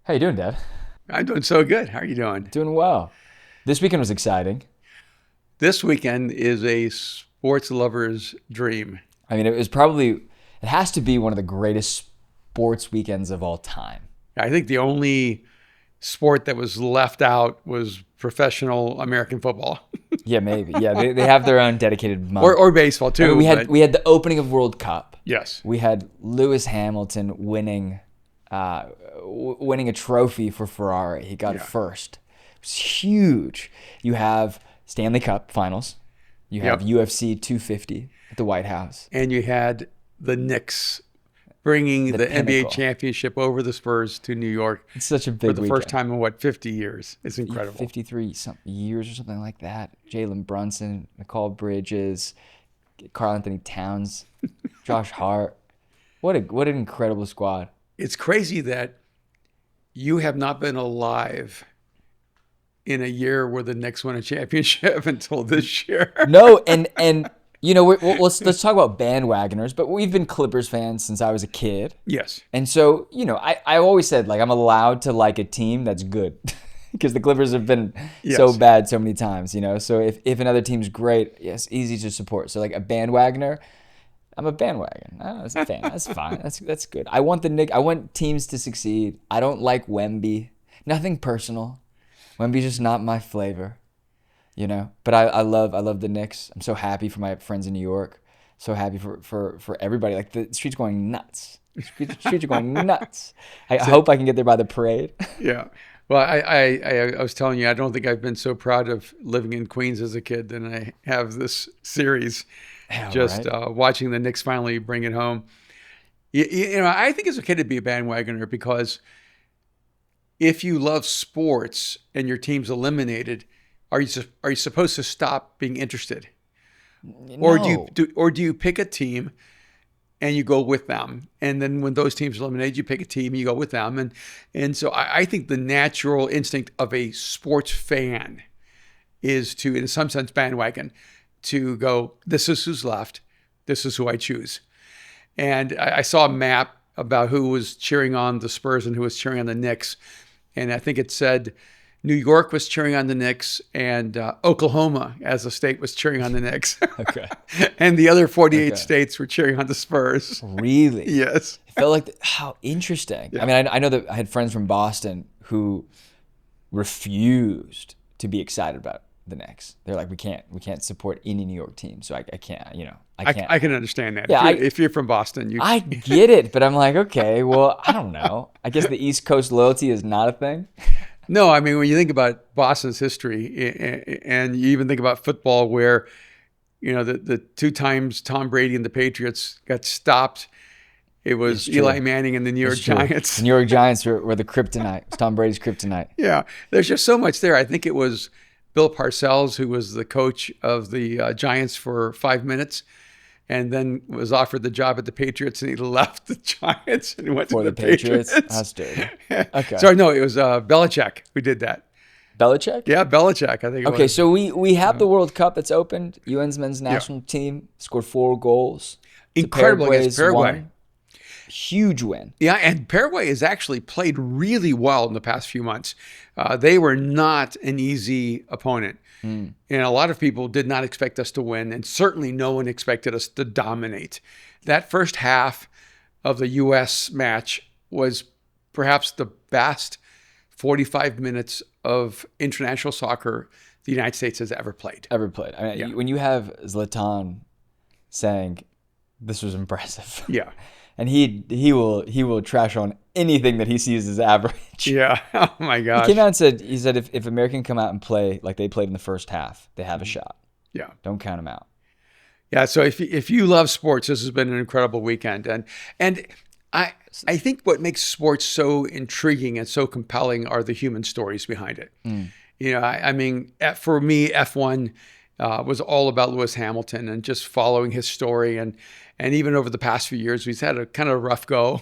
How you doing, Dad? I'm doing so good. How are you doing? Doing well. This weekend was exciting. This weekend is a sports lover's dream. I mean, it has to be one of the greatest sports weekends of all time. I think the only sport that was left out was professional American football Yeah, maybe. Yeah, they have their own dedicated or, month. or baseball I mean, too. we had But we had the opening of World Cup. yes, We had Lewis Hamilton winning a trophy for Ferrari. He got it yeah, first. It was huge. You have Stanley Cup Finals. You have yep. UFC 250 at the White House. And you had the Knicks bringing The the NBA pinnacle. championship over the Spurs to New York It's such a for big the first weekend. time in 50 years. It's incredible. 53 years or something like that. Jalen Brunson, Nicole Bridges, Carl Anthony Towns, Josh Hart. What an incredible squad. It's crazy that you have not been alive in a year where the Knicks won a championship until this year. No, and let's talk about bandwagoners, but we've been Clippers fans since I was a kid. Yes. And so, I always said like I'm allowed to like a team that's good because the Clippers have been so Yes. bad so many times. So if another team's great, yes, easy to support. So like a bandwagoner, I'm a bandwagon. I was a fan. That's fine. That's good. I want the Knicks. I want teams to succeed. I don't like Wemby. Nothing personal. Wemby's just not my flavor. But I love the Knicks. I'm so happy for my friends in New York. So happy for everybody. Like the streets going nuts. Streets are going nuts. I So, hope I can get there by the parade. yeah. Well, I was telling you, I don't think I've been so proud of living in Queens as a kid than I have this series. Yeah, Just right. watching the Knicks finally bring it home. I think it's okay to be a bandwagoner because if you love sports and your team's eliminated, are you supposed to stop being interested, or do you No. pick a team and you go with them, and then when those teams are eliminated, you pick a team and you go with them, and so I think the natural instinct of a sports fan is to, in some sense, bandwagon, to go, this is who's left, this is who I choose. And I saw a map about who was cheering on the Spurs and who was cheering on the Knicks. And I think it said New York was cheering on the Knicks and Oklahoma as a state was cheering on the Knicks. Okay. And the other 48 Okay. states were cheering on the Spurs. Really? Yes. It felt like how interesting. I Yeah. mean, I know that I had friends from Boston who refused to be excited about the Knicks. They're like, we can't support any New York team, so I can't, I I, can't. I can understand that. Yeah, If you're from Boston, you I get it, but I'm like, okay, well, I don't know. I guess the East Coast loyalty is not a thing. no, I mean, when you think about Boston's history and you even think about football where, the two times Tom Brady and the Patriots got stopped, it was It's true. Eli Manning and the New York It's true. Giants. The New York Giants were the kryptonite. It was Tom Brady's kryptonite. Yeah, there's just so much there. I think it was Bill Parcells who was the coach of the Giants for 5 minutes and then was offered the job at the Patriots and he left the Giants and went to For the the Patriots. Patriots. That's dirty. Okay. Sorry, no, it was Belichick who did that. Belichick? Yeah, Belichick, I think it Okay, was. so we have the World Cup that's opened. UN's men's Yeah. national team scored 4 goals. to Incredible against Paraguay's Paraguay. 1. Huge win. Yeah, and Paraguay has actually played really well in the past few months. They were not an easy opponent. And a lot of people did not expect us to win, and certainly no one expected us to dominate. That first half of the U.S. match was perhaps the best 45 minutes of international soccer the United States has ever played. Ever played. I mean, Yeah. when you have Zlatan saying this was impressive. Yeah. And he will trash on anything that he sees as average. Yeah. Oh, my He gosh. came out and said if America can come out and play like they played in the first half, they have a shot. Yeah. Don't count them out. Yeah, so if you love sports, this has been an incredible weekend, and I think what makes sports so intriguing and so compelling are the human stories behind it. I mean, for me, F1 was all about Lewis Hamilton and just following his story, and even over the past few years, he's had a kind of rough go.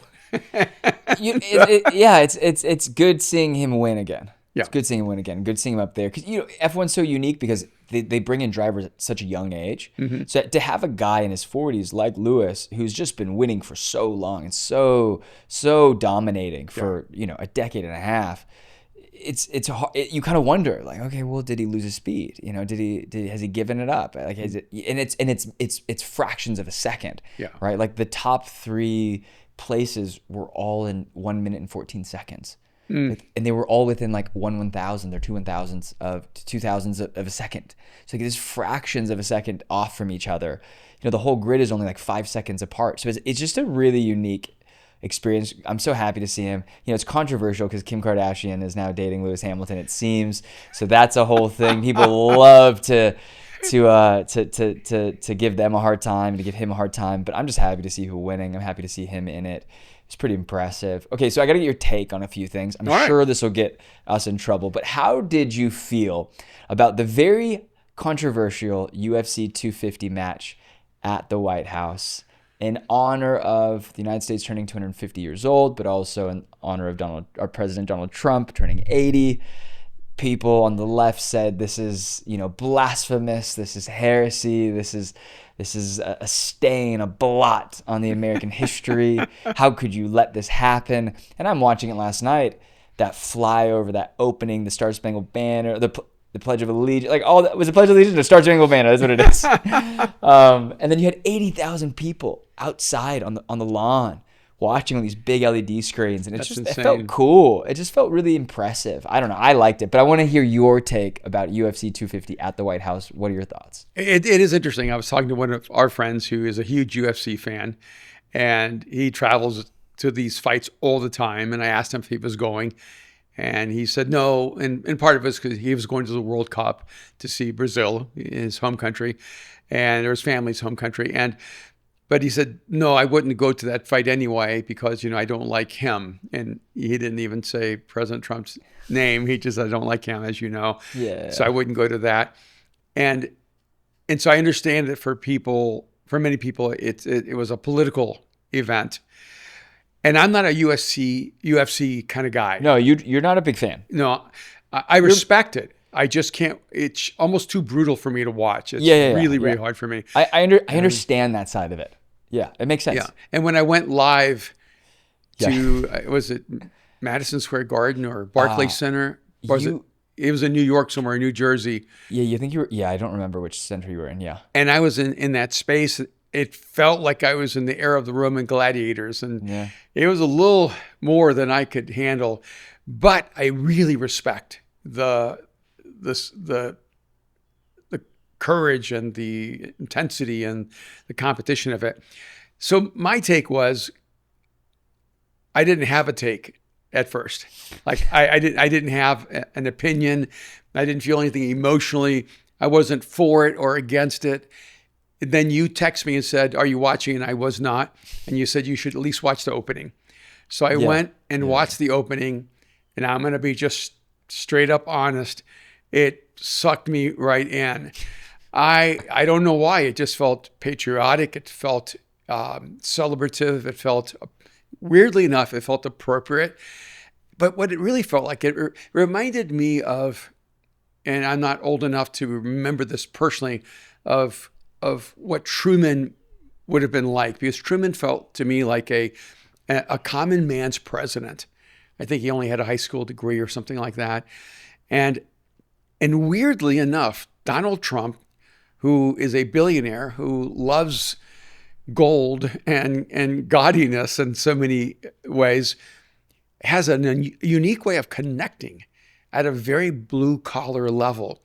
Yeah, it's good seeing him win again. Yeah. It's good seeing him win again. Good seeing him up there. Because, F1's so unique because they bring in drivers at such a young age. Mm-hmm. So to have a guy in his 40s like Lewis, who's just been winning for so long and so dominating for, a decade and a half, it's hard. You kind of wonder, like, okay, well, did he lose his speed? Has he given it up? Like, it's fractions of a second. Yeah. Right. Like the top 3 places were all in 1 minute and 14 seconds. And they were all within like 1/1000 or 2/1000 of 2/1000 of a second. So like, there's fractions of a second off from each other. The whole grid is only like 5 seconds apart. So it's just a really unique experience. I'm so happy to see him. It's controversial because Kim Kardashian is now dating Lewis Hamilton, it seems. So that's a whole thing. People love to give them a hard time, to give him a hard time. But I'm just happy to see who winning. I'm happy to see him in it. It's pretty impressive. Okay, so I got to get your take on a few things. I'm sure this will get us in trouble. But how did you feel about the very controversial UFC 250 match at the White House in honor of the United States turning 250 years old, but also in honor of our President Donald Trump turning 80? People on the left said this is, blasphemous. This is heresy. This is a stain, a blot on the American history. How could you let this happen? And I'm watching it last night. That flyover, that opening, the Star Spangled Banner, the Pledge of Allegiance, like all that was a Pledge of Allegiance or Star Spangled Banner. That's what it is. And then you had 80,000 people outside on the lawn, watching on these big LED screens, and it felt cool. It just felt really impressive. I don't know. I liked it, but I want to hear your take about UFC 250 at the White House. What are your thoughts? It is interesting. I was talking to one of our friends who is a huge UFC fan, and he travels to these fights all the time. And I asked him if he was going, and he said no. And part of it is because he was going to the World Cup to see Brazil, his home country, and his family's home country. But he said, no, I wouldn't go to that fight anyway because, I don't like him. And he didn't even say President Trump's name. He just said, I don't like him, as you know. Yeah. So I wouldn't go to that. And so I understand that for many people, it was a political event. And I'm not a UFC kind of guy. No, you're not a big fan. No, I respect it. I just can't. It's almost too brutal for me to watch. It's really hard for me. I understand that side of it. Yeah, it makes sense. Yeah, and when I went live to was it Madison Square Garden or Barclays Center? It was in New York somewhere, New Jersey. Yeah, you think you were? Yeah, I don't remember which center you were in. Yeah, and I was in that space. It felt like I was in the era of the Roman gladiators, and it was a little more than I could handle. But I really respect the courage and the intensity and the competition of it. So my take was, I didn't have a take at first. Like I didn't have an opinion. I didn't feel anything emotionally. I wasn't for it or against it. Then you text me and said, are you watching? And I was not. And you said you should at least watch the opening. So I went and watched the opening, and I'm going to be just straight up honest. It sucked me right in. I don't know why. It just felt patriotic. It felt celebrative. It felt, weirdly enough, it felt appropriate. But what it really felt like, it reminded me of, and I'm not old enough to remember this personally, of what Truman would have been like, because Truman felt to me like a common man's president. I think he only had a high school degree or something like that. And weirdly enough, Donald Trump, who is a billionaire, who loves gold and gaudiness in so many ways, has a unique way of connecting at a very blue-collar level.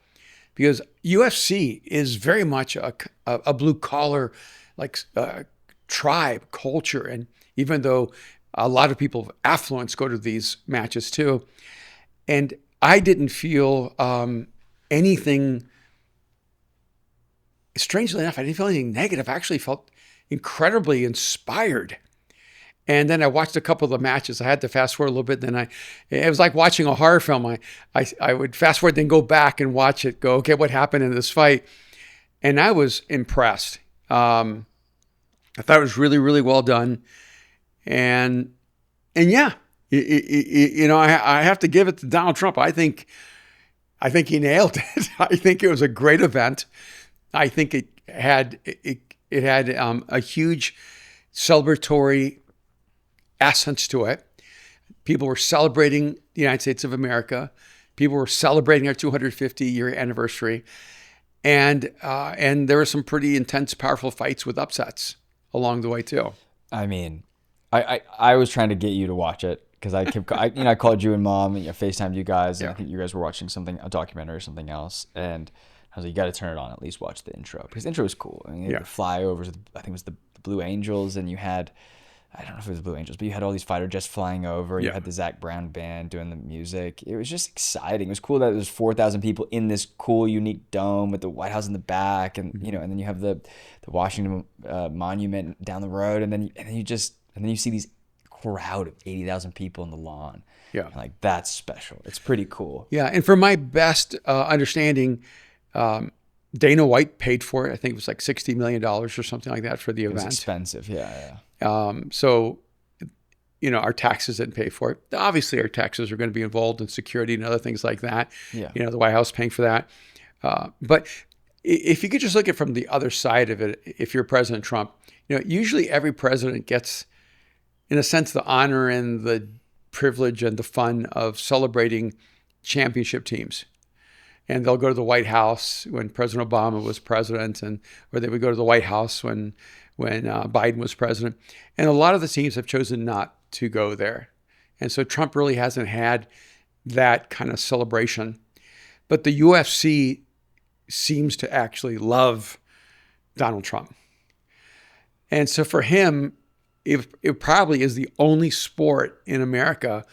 Because UFC is very much a blue-collar tribe culture. And even though a lot of people of affluence go to these matches too, and I didn't feel anything, strangely enough, I didn't feel anything negative. I actually felt incredibly inspired. And then I watched a couple of the matches. I had to fast forward a little bit. Then it was like watching a horror film. I would fast forward, then go back and watch it, go, okay, what happened in this fight? And I was impressed. I thought it was really, really well done. And yeah, I have to give it to Donald Trump. I think he nailed it. I think it was a great event. I think it had a huge celebratory essence to it. People were celebrating the United States of America. People were celebrating our 250-year anniversary, and there were some pretty intense, powerful fights with upsets along the way too. I mean, I was trying to get you to watch it because I called you and Mom and FaceTimed you guys, and I think you guys were watching a documentary or something else, and I was like, you got to turn it on, at least watch the intro, because the intro was cool. I mean, you had the flyovers, I think it was the Blue Angels, and you had, I don't know if it was the Blue Angels, but you had all these fighter jets flying over. You had the Zach Brown band doing the music. It was just exciting. It was cool that there was 4,000 people in this cool, unique dome with the White House in the back, and and then you have the Washington Monument down the road, and then you see these crowd of 80,000 people in the lawn. Yeah, and like that's special. It's pretty cool. Yeah, and from my best understanding, Dana White paid for it. I think it was like $60 million or something like that for the event. It's expensive, yeah. So, our taxes didn't pay for it. Obviously, our taxes are going to be involved in security and other things like that. Yeah. The White House paying for that. But if you could just look at it from the other side of it, if you're President Trump, usually every president gets, in a sense, the honor and the privilege and the fun of celebrating championship teams. And they'll go to the White House when President Obama was president, or they would go to the White House when Biden was president. And a lot of the teams have chosen not to go there. And so Trump really hasn't had that kind of celebration. But the UFC seems to actually love Donald Trump. And so for him, it probably is the only sport in America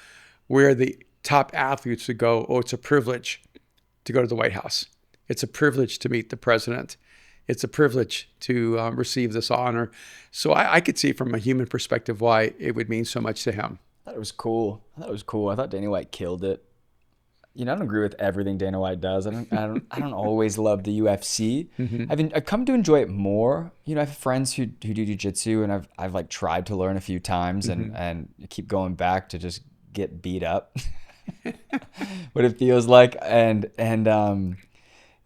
where the top athletes would go, oh, it's a privilege to go to the White House. It's a privilege to meet the president. It's a privilege to receive this honor. So I could see from a human perspective why it would mean so much to him. I thought it was cool. I thought Dana White killed it. I don't agree with everything Dana White does. I don't always love the UFC. Mm-hmm. I've come to enjoy it more. I have friends who do jiu-jitsu, and I've like tried to learn a few times, and keep going back to just get beat up. What it feels like, and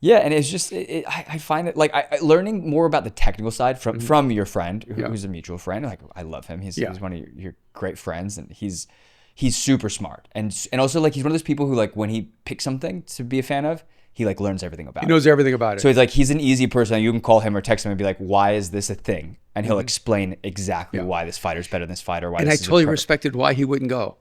it's just I find it like learning more about the technical side from your friend who's a mutual friend. Like, I love him. He's one of your great friends, and he's super smart, and also like he's one of those people who, like, when he picks something to be a fan of, he like learns everything about it. He knows everything about it. So he's an easy person. You can call him or text him and be like, why is this a thing? And he'll explain exactly why this fighter's better than this fighter. Why. And I totally respected why he wouldn't go.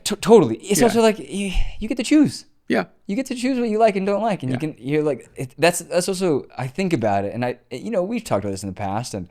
Totally. It's also like you get to choose. Yeah. You get to choose what you like and don't like, and you're like, that's also, I think about it, and we've talked about this in the past, and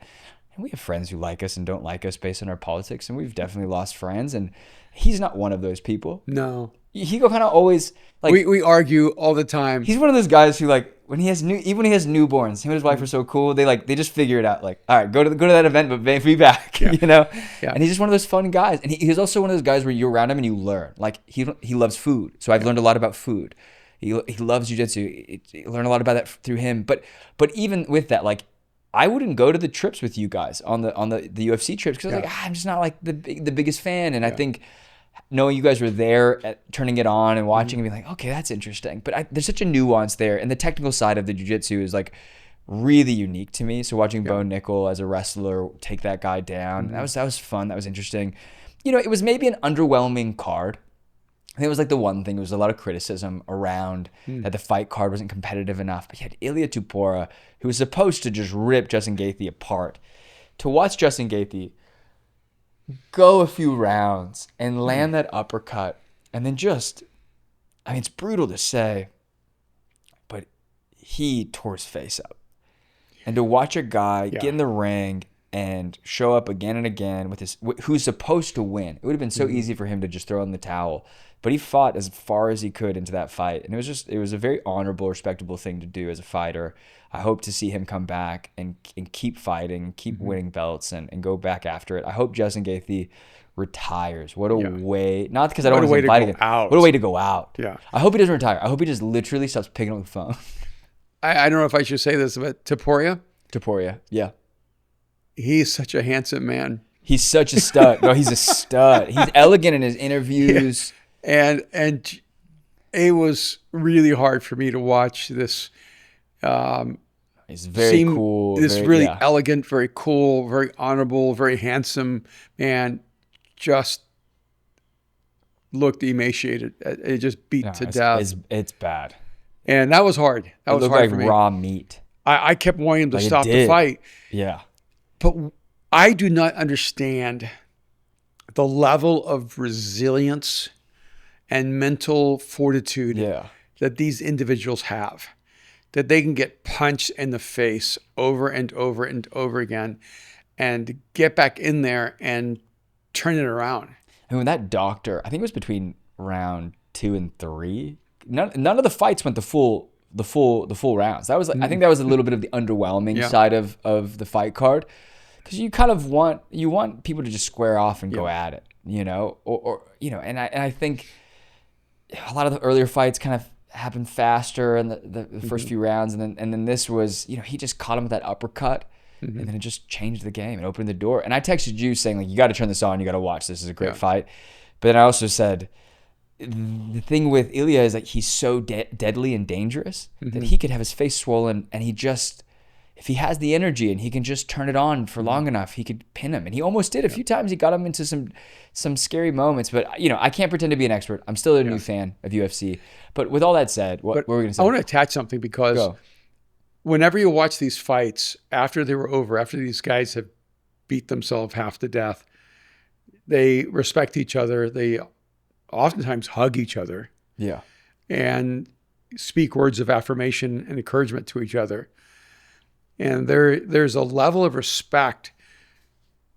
we have friends who like us and don't like us based on our politics, and we've definitely lost friends, and he's not one of those people. No. He kind of always like we argue all the time. He's one of those guys who, like, when he has newborns, him and his wife are so cool. They just figure it out. Like, all right, go to that event, but be back. Yeah. And he's just one of those fun guys. And he's also one of those guys where you're around him and you learn. Like, he loves food, so I've learned a lot about food. He loves jiu-jitsu. I learned a lot about that through him. But even with that, like, I wouldn't go to the trips with you guys on the UFC trips because I was like, I'm just not like the biggest fan. And I think knowing you guys were there, turning it on and watching and being like, okay, that's interesting. But there's such a nuance there. And the technical side of the jiu-jitsu is like really unique to me. So watching Bo Nickel as a wrestler take that guy down, that was fun. That was interesting. It was maybe an underwhelming card. I think it was like the one thing. There was a lot of criticism around that the fight card wasn't competitive enough. But you had Ilia Topuria, who was supposed to just rip Justin Gaethje apart. To watch Justin Gaethje go a few rounds and land that uppercut, and then it's brutal to say, but he tore his face up. And to watch a guy get in the ring and show up again and again with who's supposed to win. It would have been so easy for him to just throw in the towel, but he fought as far as he could into that fight. And it was a very honorable, respectable thing to do as a fighter. I hope to see him come back and keep fighting, keep winning belts, and go back after it. I hope Justin Gaethje retires. What a way, not because I don't want to see him fight again. What a way to go out. Yeah. I hope he doesn't retire. I hope he just literally stops picking up the phone. I don't know if I should say this, but Topuria, yeah. he's such a handsome man. He's such a stud. No, he's a stud. He's elegant in his interviews. And it was really hard for me to watch this. He's very cool. This very, really elegant, very cool, very honorable, very handsome man just looked emaciated. It just beat to death. It's bad. And that was hard. That was hard like for me. Raw meat. I kept wanting him to stop the fight. Yeah. But I do not understand the level of resilience and mental fortitude that these individuals have. That they can get punched in the face over and over and over again and get back in there and turn it around. And when that doctor, I think it was between round 2 and 3, none of the fights went the full rounds. That was I think that was a little bit of the underwhelming side of the fight card, because you kind of want people to just square off and go at it, or and I think a lot of the earlier fights kind of happened faster in the first few rounds, and then this was, he just caught him with that uppercut, and then it just changed the game and opened the door. And I texted you saying, like, you got to turn this on, you got to watch this. Is a great fight. But then I also said the thing with Ilya is like he's so deadly and dangerous that he could have his face swollen, and if he has the energy and he can just turn it on for long enough, he could pin him. And he almost did a few times. He got him into some scary moments. But, I can't pretend to be an expert. I'm still a new fan of UFC. But with all that said, what were we going to say? I want to attach something, because whenever you watch these fights, after they were over, after these guys have beat themselves half to death, they respect each other. They oftentimes hug each other. Yeah. And speak words of affirmation and encouragement to each other. And there's a level of respect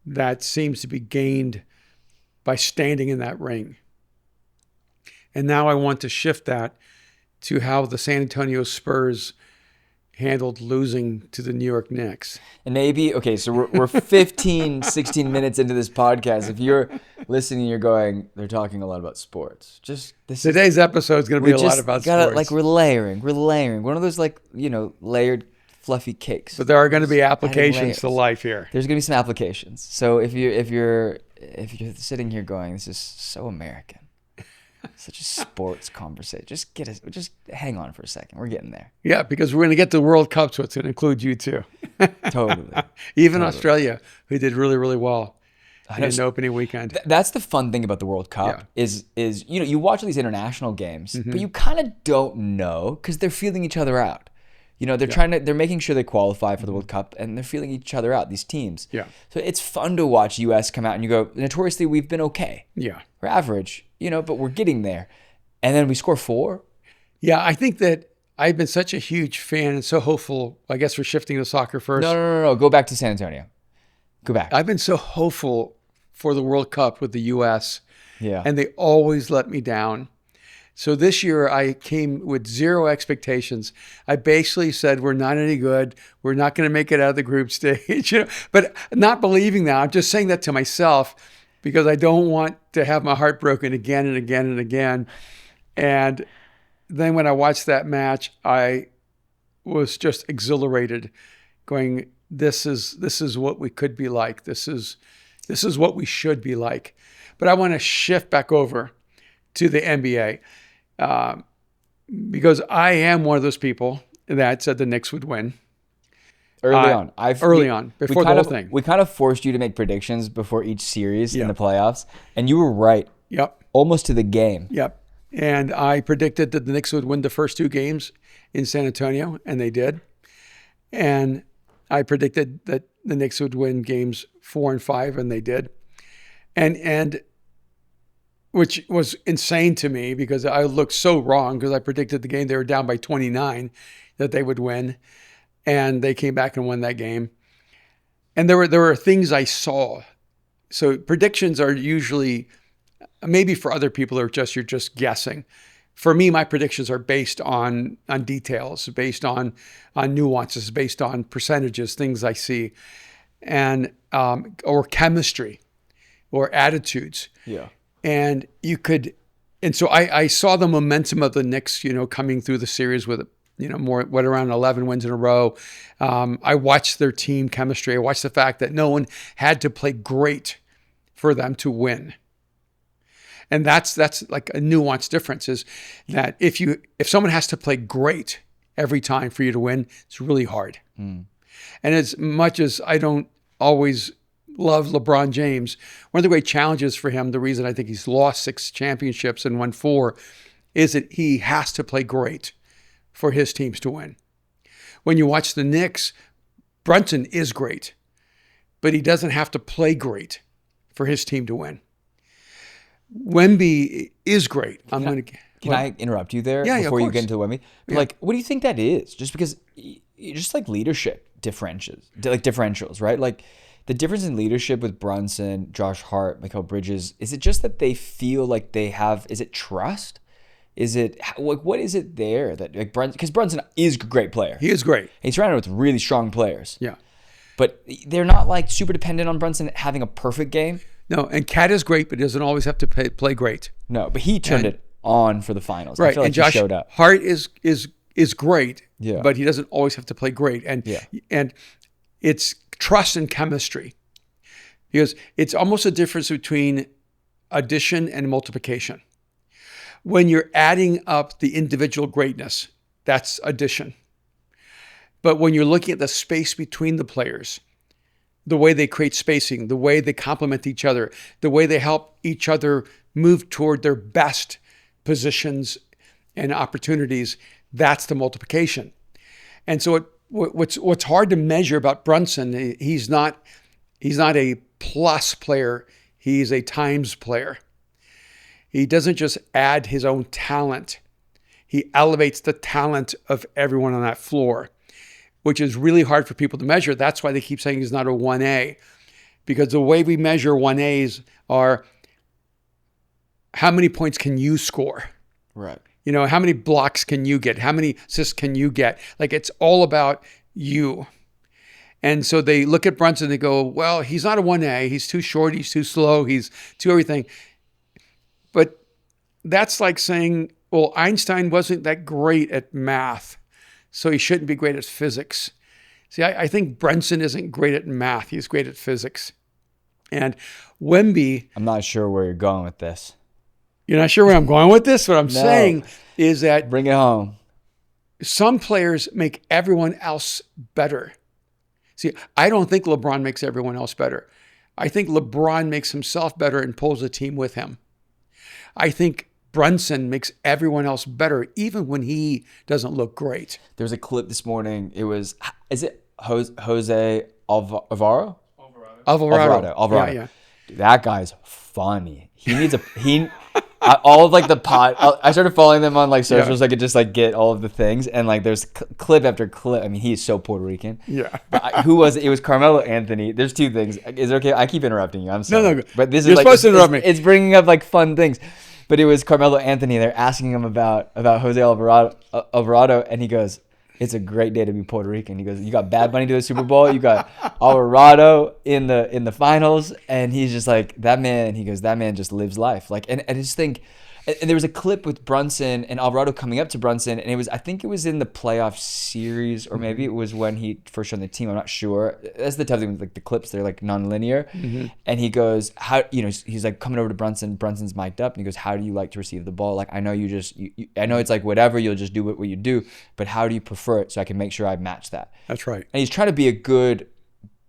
that seems to be gained by standing in that ring. And now I want to shift that to how the San Antonio Spurs handled losing to the New York Knicks. And maybe, okay, so we're 15, 16 minutes into this podcast. If you're listening, you're going, they're talking a lot about sports. Today's episode is going to be a lot about sports. Like we're layering. One of those layered fluffy cakes. But there are going to be applications to life here. There's going to be some applications. So if you're sitting here going, this is so American, such a sports conversation, just hang on for a second. We're getting there. Yeah, because we're going to get to the World Cup, so it's going to include you too. Totally. Even Australia, who did really, really well in the opening weekend. That's the fun thing about the World Cup is you watch all these international games, but you kind of don't know because they're feeling each other out. They're making sure they qualify for the World Cup, and they're feeling each other out, these teams. Yeah. So it's fun to watch U.S. come out and you go, notoriously, we've been okay. Yeah. We're average, but we're getting there. And then we score 4. Yeah, I think that I've been such a huge fan and so hopeful. I guess we're shifting to soccer first. No. Go back to San Antonio. Go back. I've been so hopeful for the World Cup with the U.S. Yeah. And they always let me down. So this year I came with zero expectations. I basically said, we're not any good. We're not going to make it out of the group stage. But not believing that. I'm just saying that to myself because I don't want to have my heart broken again and again and again. And then when I watched that match, I was just exhilarated, going, this is what we could be like. This is what we should be like. But I want to shift back over to the NBA. Because I am one of those people that said the Knicks would win. Early on, before the whole thing. We kind of forced you to make predictions before each series in the playoffs, and you were right. Yep. Almost to the game. Yep. And I predicted that the Knicks would win the first 2 games in San Antonio, and they did. And I predicted that the Knicks would win games 4 and 5, and they did. And which was insane to me because I looked so wrong because I predicted the game they were down by 29 that they would win, and they came back and won that game. And there were things I saw. So predictions are usually, maybe for other people you're just guessing. For me, my predictions are based on details, based on nuances, based on percentages, things I see, and or chemistry, or attitudes. Yeah. And so I saw the momentum of the Knicks, coming through the series with, around 11 wins in a row. I watched their team chemistry. I watched the fact that no one had to play great for them to win. And that's like a nuanced difference, is that if someone has to play great every time for you to win, it's really hard. And as much as I don't always love LeBron James, one of the great challenges for him, the reason I think he's lost 6 championships and won 4, is that he has to play great for his teams to win. When you watch the Knicks, Brunson is great, but he doesn't have to play great for his team to win. Wemby is great. Can I interrupt you there of before you course. get into Wemby? But like, what do you think that is? Just because, just like leadership differentials, right? Like the difference in leadership with Brunson, Josh Hart, Mikal Bridges, is it just that they feel like they have, is it trust? Is it, like, what is it there that, like, Brunson, because Brunson is a great player. He is great. He's surrounded with really strong players. Yeah. But they're not like super dependent on Brunson having a perfect game. No, and Cat is great, but he doesn't always have to play great. No, but he turned it on for the finals. Right, I feel like and Josh he showed up. Hart is great, Yeah. but he doesn't always have to play great. And it's trust and chemistry, because it's almost a difference between addition and multiplication. When you're adding up the individual greatness, that's addition. But when you're looking at the space between the players, the way they create spacing, the way they complement each other, the way they help each other move toward their best positions and opportunities, that's the multiplication. And so what's hard to measure about Brunson, he's not a plus player, he's a times player. He doesn't just add his own talent, he elevates the talent of everyone on that floor, which is really hard for people to measure. That's why they keep saying he's not a 1A, because the way we measure 1As are how many points can you score? Right. You know, how many blocks can you get? How many assists can you get? Like, it's all about you. And so they look at Brunson and they go, well, he's not a 1A. He's too short. He's too slow. He's too everything. But that's like saying, well, Einstein wasn't that great at math, so he shouldn't be great at physics. See, I think Brunson isn't great at math. He's great at physics. And Wemby... I'm not sure where you're going with this. You're not sure where I'm going with this? What I'm saying is that... Bring it home. Some players make everyone else better. See, I don't think LeBron makes everyone else better. I think LeBron makes himself better and pulls the team with him. I think Brunson makes everyone else better, even when he doesn't look great. There was a clip this morning. It was, is it Jose Alvarado? Alvarado. Yeah. Dude, that guy's funny. He needs all of like the pod. I started following them on like socials. So I could just like get all of the things, and like there's clip after clip. I mean, he's so Puerto Rican. Yeah. But who was it? It was Carmelo Anthony. There's 2 things. Is it okay? I keep interrupting you. I'm sorry. No. But this You're is like supposed to interrupt me. It's bringing up like fun things. But it was Carmelo Anthony. They're asking him about Jose Alvarado, and he goes, "It's a great day to be Puerto Rican." He goes, "You got Bad Bunny to the Super Bowl. You got Alvarado in the finals," and he's just like, "That man." He goes, "That man just lives life." Like, and I just think. And there was a clip with Brunson and Alvarado coming up to Brunson, and I think it was in the playoff series, or maybe it was when he first joined the team. I'm not sure. That's the tough thing with like the clips; they're like non-linear. Mm-hmm. And he goes, "How he's like coming over to Brunson. Brunson's mic'd up, and he goes, "How do you like to receive the ball? Like I know I know it's like whatever. You'll just do what you do, but how do you prefer it so I can make sure I match that?" That's right. And he's trying to be a good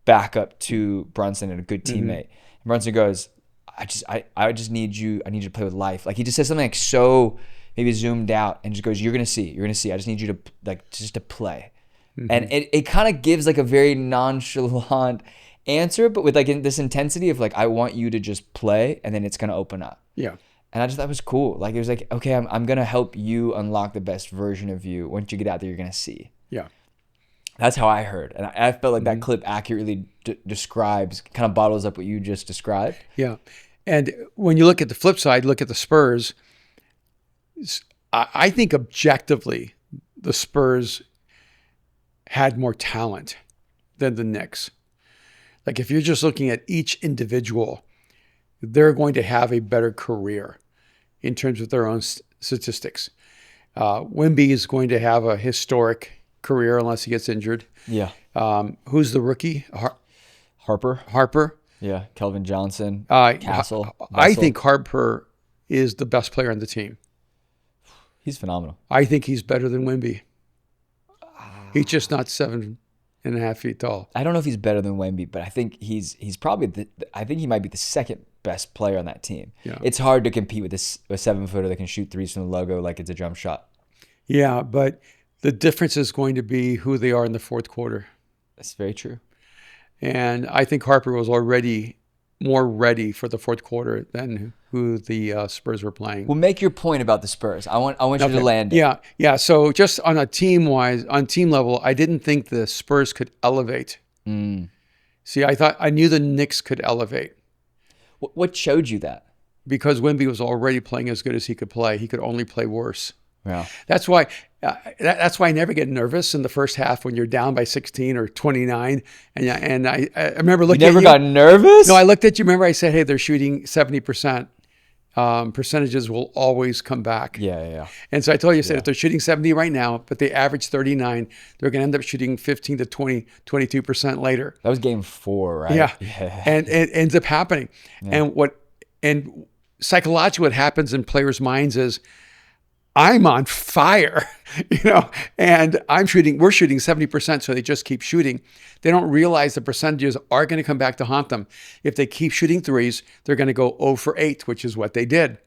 backup to Brunson and a good teammate. Mm-hmm. And Brunson goes, I just need you to play with life. Like he just says something like so maybe zoomed out and just goes, you're gonna see. I just need you to like just to play. Mm-hmm. And it kind of gives like a very nonchalant answer, but with like this intensity of like, I want you to just play and then it's gonna open up. Yeah. And I just thought it was cool. Like it was like, okay, I'm gonna help you unlock the best version of you. Once you get out there, you're gonna see. Yeah. That's how I heard. And I felt like that clip accurately describes, kind of bottles up what you just described. Yeah. And when you look at the flip side, look at the Spurs, I think objectively the Spurs had more talent than the Knicks. Like if you're just looking at each individual, they're going to have a better career in terms of their own statistics. Wemby is going to have a historic career unless he gets injured. Yeah. Who's the rookie? Harper. Harper. Yeah, Kelvin Johnson, Castle, I Vessel. think Harper is the best player on the team. He's phenomenal. I think he's better than Wemby. He's just not 7.5 feet tall. I don't know if he's better than Wemby, but I think he's probably I think he might be the second best player on that team. Yeah. It's hard to compete with a 7-footer that can shoot threes from the logo like it's a jump shot. Yeah, but the difference is going to be who they are in the fourth quarter. That's very true. And I think Harper was already more ready for the fourth quarter than who the Spurs were playing. Well, make your point about the Spurs. I want you to land it. Yeah. So just on a team level, I didn't think the Spurs could elevate. See, I knew the Knicks could elevate. What showed you that? Because Wemby was already playing as good as he could play. He could only play worse. Yeah. That's why I never get nervous in the first half when you're down by 16 or 29. And I remember looking at you. You never got nervous? No, I looked at you. Remember I said, hey, they're shooting 70%. Percentages will always come back. Yeah. And so I told you, I said, if they're shooting 70 right now, but they average 39, they're going to end up shooting 15 to 20, 22% later. That was game 4, right? Yeah. And it ends up happening. Yeah. And psychologically what happens in players' minds is, I'm on fire, and we're shooting 70%, so they just keep shooting. They don't realize the percentages are going to come back to haunt them. If they keep shooting threes, they're going to go 0 for 8, which is what they did.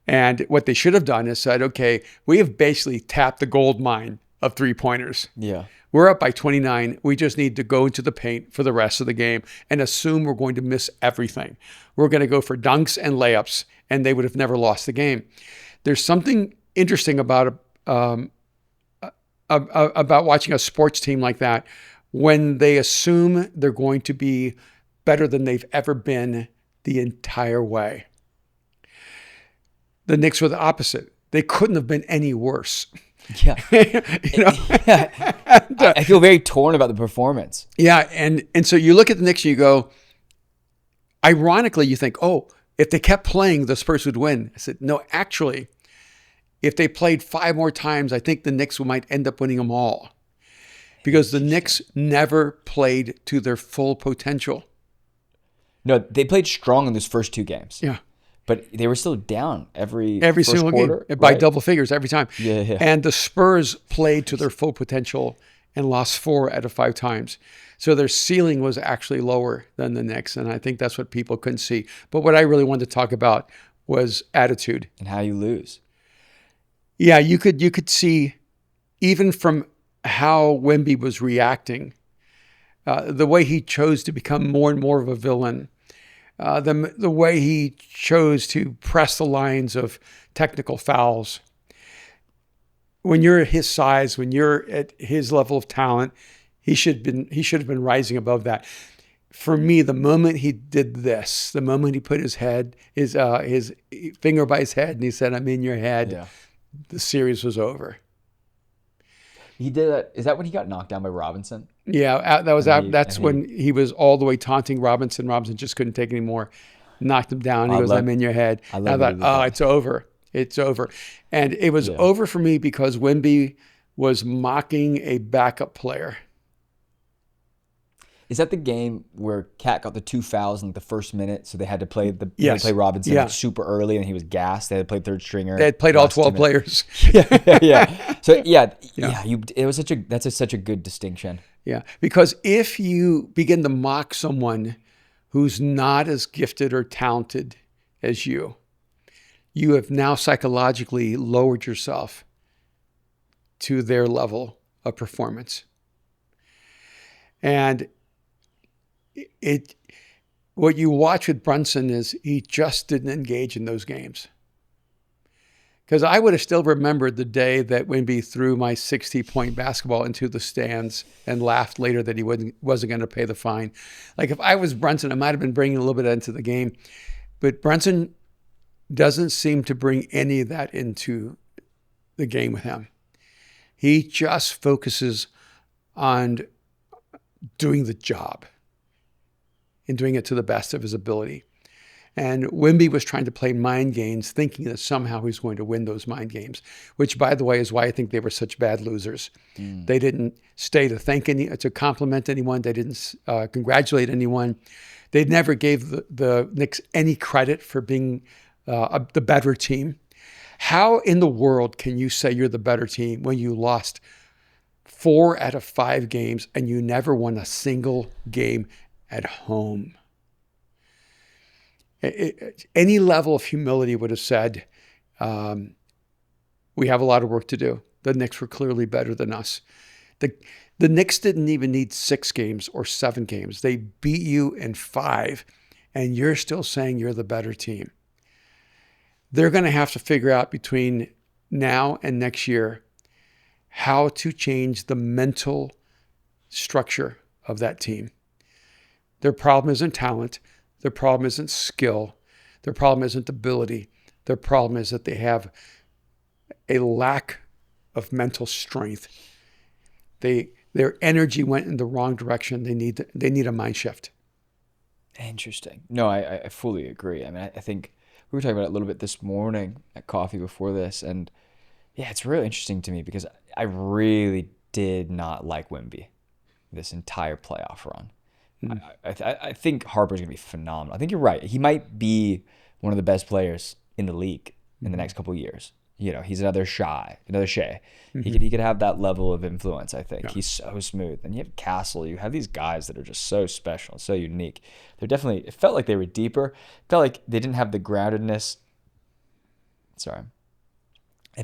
And what they should have done is said, okay, we have basically tapped the gold mine of 3-pointers. Yeah. We're up by 29. We just need to go into the paint for the rest of the game and assume we're going to miss everything. We're going to go for dunks and layups, and they would have never lost the game. There's something interesting about watching a sports team like that when they assume they're going to be better than they've ever been the entire way. The Knicks were the opposite. They couldn't have been any worse. Yeah. I feel very torn about the performance. Yeah, and so you look at the Knicks and you go, ironically, you think, oh, if they kept playing, the Spurs would win. I said, no, actually, if they played 5 more times, I think the Knicks might end up winning them all. Because the Knicks never played to their full potential. No, they played strong in those first 2 games. Yeah. But they were still down every single quarter, game by double figures every time. Yeah. And the Spurs played to their full potential and lost 4 out of 5 times. So their ceiling was actually lower than the Knicks. And I think that's what people couldn't see. But what I really wanted to talk about was attitude. And how you lose. Yeah, you could see, even from how Wemby was reacting, the way he chose to become more and more of a villain, the way he chose to press the lines of technical fouls. When you're at his size, when you're at his level of talent, he should have been rising above that. For me, the moment he did this, the moment he put his finger by his head and he said, "I'm in your head," Yeah. The series was over. He did that. Is that when he got knocked down by Robinson? Yeah, that's when he was all the way taunting Robinson. Robinson just couldn't take it anymore. Knocked him down. He goes, "I'm in your head." I thought, oh, it's over. It's over. And it was over for me because Wemby was mocking a backup player. Is that the game where Cat got the 2 fouls in like the first minute, so they had to play play Robinson like super early, and he was gassed. They had played third stringer. They had played all 12 players. Yeah. So that's such a good distinction. Yeah, because if you begin to mock someone who's not as gifted or talented as you have now psychologically lowered yourself to their level of performance. And what you watch with Brunson is he just didn't engage in those games. Because I would have still remembered the day that Wemby threw my 60-point basketball into the stands and laughed later that he wasn't going to pay the fine. Like if I was Brunson, I might have been bringing a little bit into the game. But Brunson doesn't seem to bring any of that into the game with him. He just focuses on doing the job and doing it to the best of his ability. And Wemby was trying to play mind games, thinking that somehow he was going to win those mind games, which, by the way, is why I think they were such bad losers. They didn't stay to to compliment anyone. They didn't congratulate anyone. They never gave the Knicks any credit for being the better team. How in the world can you say you're the better team when you lost 4 out of 5 games and you never won a single game at home? Any level of humility would have said, we have a lot of work to do. The Knicks were clearly better than us. The Knicks didn't even need 6 games or 7 games. They beat you in 5, and you're still saying you're the better team. They're going to have to figure out between now and next year how to change the mental structure of that team. Their problem isn't talent. Their problem isn't skill. Their problem isn't ability. Their problem is that they have a lack of mental strength. Their energy went in the wrong direction. They need a mind shift. Interesting. No, I fully agree. I mean, I think we were talking about it a little bit this morning at coffee before this, and yeah, it's really interesting to me because I really did not like Wemby this entire playoff run. I think Harper's going to be phenomenal. I think you're right. He might be one of the best players in the league in the next couple of years. You know, he's another Shea. He could have that level of influence, I think. Yeah. He's so smooth. And you have Castle. You have these guys that are just so special, so unique. It felt like they were deeper. It felt like they didn't have the groundedness. It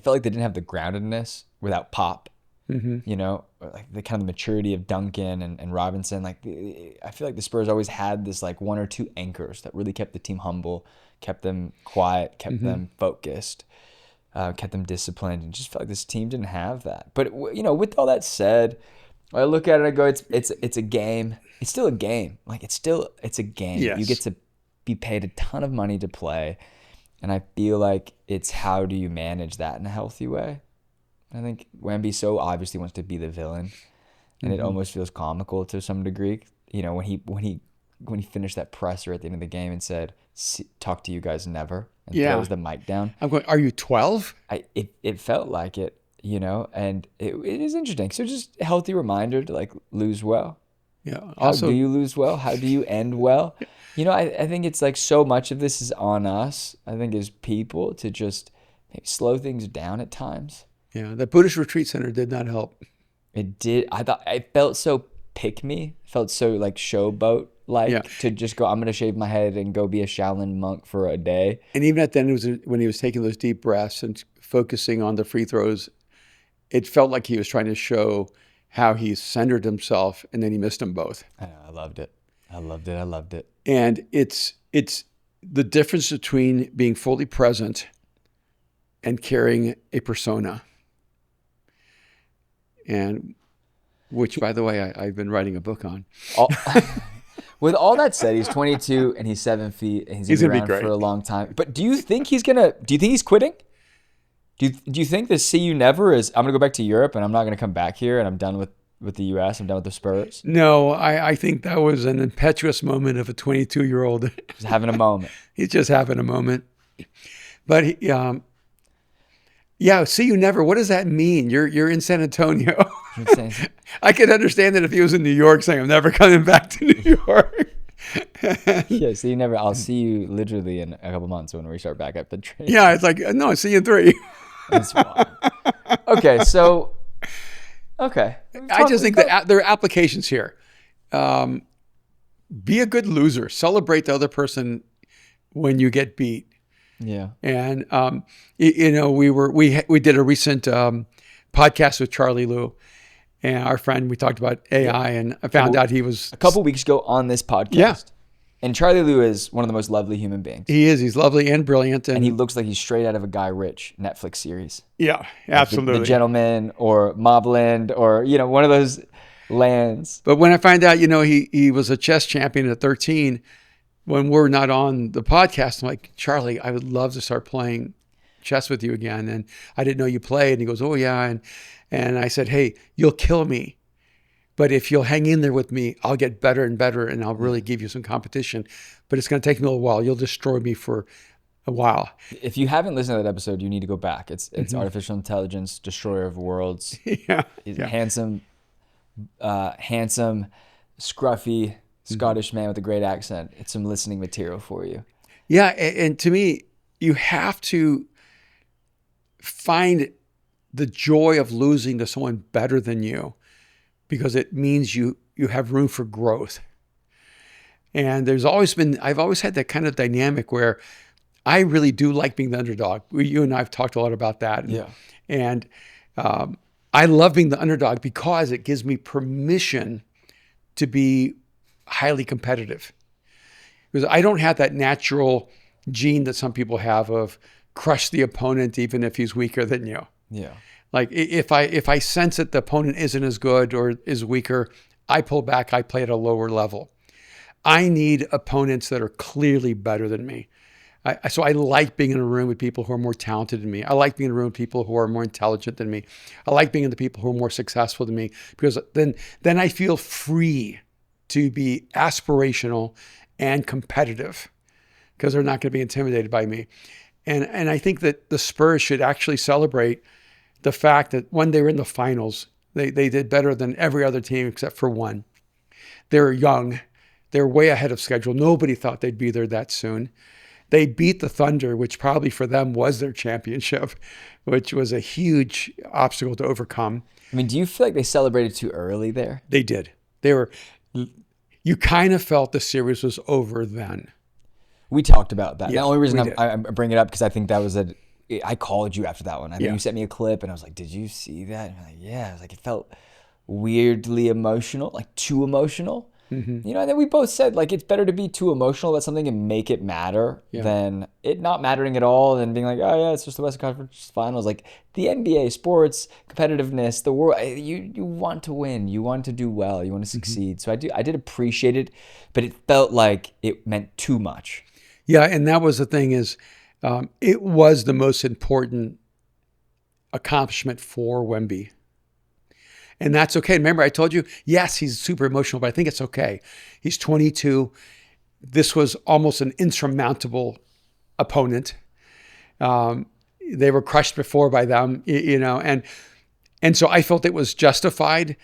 felt like they didn't have the groundedness without pop. You know, like the kind of the maturity of Duncan and Robinson. Like I feel like the Spurs always had this like 1 or 2 anchors that really kept the team humble, kept them quiet, kept them focused, kept them disciplined, and just felt like this team didn't have that. But you know, with all that said, I look at it and I go, it's a game. It's still a game. Like it's a game. Yes. You get to be paid a ton of money to play, and I feel like it's how do you manage that in a healthy way. I think Wemby so obviously wants to be the villain, and it almost feels comical to some degree. You know, when he finished that presser at the end of the game and said, "Talk to you guys never," and throws the mic down. I'm going, are you 12? It felt like it, you know, and it is interesting. So just a healthy reminder to like lose well. Yeah. Also, how do you lose well? How do you end well? You know, I think it's like so much of this is on us. I think as people to just maybe slow things down at times. Yeah, the Buddhist retreat center did not help. It did. I thought it felt so pick me. Felt so like showboat like to just go. I'm gonna shave my head and go be a Shaolin monk for a day. And even at the end, it was when he was taking those deep breaths and focusing on the free throws. It felt like he was trying to show how he centered himself, and then he missed them both. I loved it. I loved it. And it's the difference between being fully present and carrying a persona. And which, by the way, I've been writing a book on. With all that said, he's 22 and he's 7 feet and he's gonna be around for a long time. But do you think he's quitting? Do you think the see you never is I'm gonna go back to Europe and I'm not gonna come back here and I'm done with the US, I'm done with the Spurs? No, I think that was an impetuous moment of a 22-year-old. Just having a moment. He's just having a moment. But see you never. What does that mean? You're in San Antonio. I could understand that if he was in New York saying, I'm never coming back to New York. Yeah, see you never. I'll see you literally in a couple months when we start back up the train. Yeah, it's like, no, see you in 3. That's fine. Okay, so, okay. I just think that there are applications here. Be a good loser. Celebrate the other person when you get beat. Yeah. And, you know, we did a recent podcast with Charlie Liu and our friend. We talked about AI and I found out he was a couple weeks ago on this podcast. Yeah. And Charlie Liu is one of the most lovely human beings. He is. He's lovely and brilliant. And he looks like he's straight out of a Guy Ritchie Netflix series. Yeah, absolutely. Like the Gentleman or Mobland or, you know, one of those lands. But when I find out, you know, he was a chess champion at 13, when we're not on the podcast, I'm like, Charlie, I would love to start playing chess with you again. And I didn't know you played. And he goes, oh, yeah. And I said, hey, you'll kill me But if you'll hang in there with me, I'll get better and better, and I'll really give you some competition. But it's going to take me a little while. You'll destroy me for a while. If you haven't listened to that episode, you need to go back. It's artificial intelligence, destroyer of worlds. Yeah. He's Yeah. handsome, scruffy Scottish man with a great accent. It's some listening material for you. Yeah. And to me, you have to find the joy of losing to someone better than you, because it means you have room for growth. And I've always had that kind of dynamic where I really do like being the underdog. You and I have talked a lot about that. Yeah. And I love being the underdog because it gives me permission to be highly competitive. Because I don't have that natural gene that some people have of crush the opponent even if he's weaker than you. Yeah. Like if I sense that the opponent isn't as good or is weaker, I pull back, I play at a lower level. I need opponents that are clearly better than me. So I like being in a room with people who are more talented than me. I like being in a room with people who are more intelligent than me. I like being in the people who are more successful than me, because then I feel free to be aspirational and competitive, because they're not going to be intimidated by me. And I think that the Spurs should actually celebrate the fact that when they were in the finals, they did better than every other team except for one. They're young. They're way ahead of schedule. Nobody thought they'd be there that soon. They beat the Thunder, which probably for them was their championship, which was a huge obstacle to overcome. I mean, do you feel like they celebrated too early there? They did. You kind of felt the series was over then. We talked about that. Yeah, the only reason we did. I bring it up because I think that was I called you after that one. I think Yeah. you sent me a clip and I was like, did you see that? And I'm like, yeah. I was like, it felt weirdly emotional, like too emotional. Mm-hmm. You know, and then we both said, like, it's better to be too emotional about something and make it matter than it not mattering at all and being like, oh, yeah, it's just the Western Conference Finals. Like, the NBA, sports, competitiveness, the world, you want to win. You want to do well. You want to succeed. So I did appreciate it, but it felt like it meant too much. Yeah, and that was the thing is, it was the most important accomplishment for Wemby. And that's okay. Remember, I told you, yes, he's super emotional, but I think it's okay. He's 22. This was almost an insurmountable opponent. They were crushed before by them, you know, and so I felt it was justified,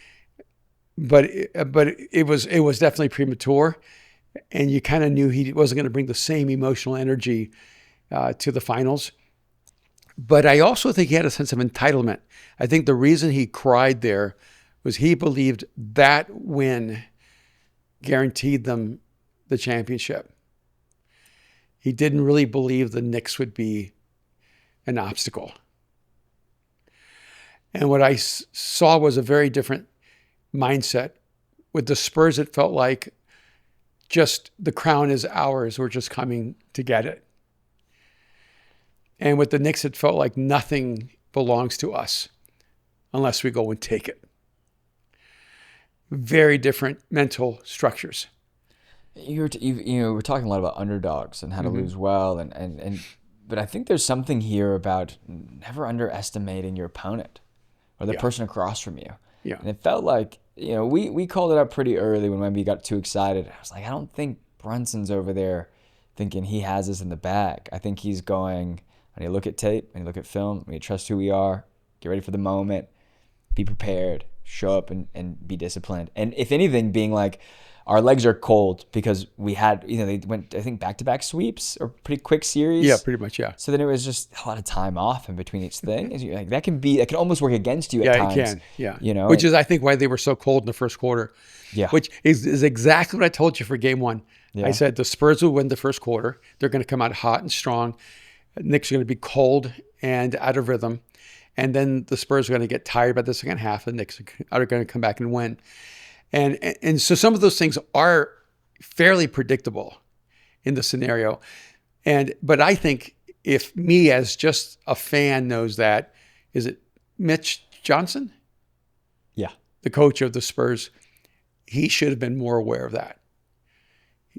but it was definitely premature, and you kind of knew he wasn't going to bring the same emotional energy to the finals. But I also think he had a sense of entitlement. I think the reason he cried there was he believed that win guaranteed them the championship. He didn't really believe the Knicks would be an obstacle. And what I saw was a very different mindset. With the Spurs, it felt like just the crown is ours. We're just coming to get it. And with the Knicks, it felt like nothing belongs to us unless we go and take it. Very different mental structures. We're talking a lot about underdogs and how to lose well, but I think there's something here about never underestimating your opponent or the person across from you. Yeah. And it felt like, we called it up pretty early when Wemby got too excited. I was like, I don't think Brunson's over there thinking he has this in the bag. I think he's going, when you look at tape, when you look at film, when you trust who we are, get ready for the moment, be prepared, show up and be disciplined. And if anything, being like, our legs are cold because we had, they went, I think, back-to-back sweeps or pretty quick series. Yeah, pretty much, yeah. So then it was just a lot of time off in between each thing. Like, that can almost work against you at times. Yeah, it can, yeah. Which is, I think, why they were so cold in the first quarter. Yeah. Which is exactly what I told you for game one. Yeah. I said the Spurs will win the first quarter. They're going to come out hot and strong. Knicks are going to be cold and out of rhythm. And then the Spurs are going to get tired by the second half. The Knicks are going to come back and win. And so some of those things are fairly predictable in the scenario. But I think if me as just a fan knows that, is it Mitch Johnson? Yeah. The coach of the Spurs, he should have been more aware of that.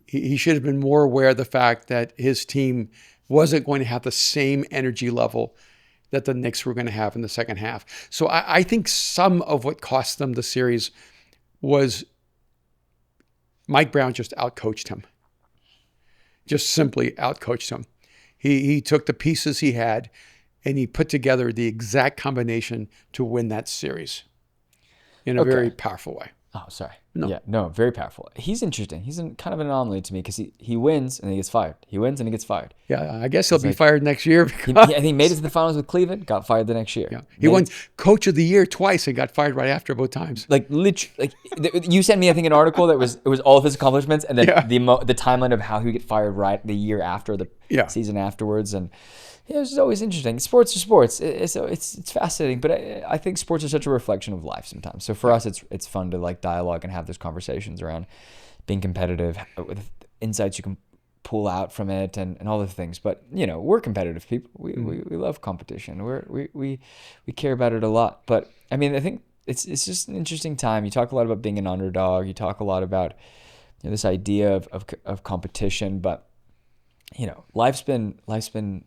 He should have been more aware of the fact that his team wasn't going to have the same energy level that the Knicks were going to have in the second half. So I think some of what cost them the series was Mike Brown just outcoached him. Just simply outcoached him. He took the pieces he had and he put together the exact combination to win that series in a very powerful way. Oh, sorry. No. Yeah, no, very powerful. He's interesting. He's kind of an anomaly to me because he wins and he gets fired. He wins and he gets fired. Yeah, I guess he'll be fired next year. I think he made it to the finals with Cleveland, got fired the next year. Yeah. He won Coach of the Year twice and got fired right after both times. Like literally, you sent me, I think, an article that was all of his accomplishments and then the timeline of how he would get fired right the year after the season afterwards. And yeah, it's always interesting. Sports are sports. It's fascinating, but I think sports are such a reflection of life sometimes. So for us, it's fun to like dialogue and have those conversations around being competitive with insights you can pull out from it and all the things. But we're competitive people. We love competition. We care about it a lot. But I mean, I think it's just an interesting time. You talk a lot about being an underdog. You talk a lot about this idea of competition. But life's been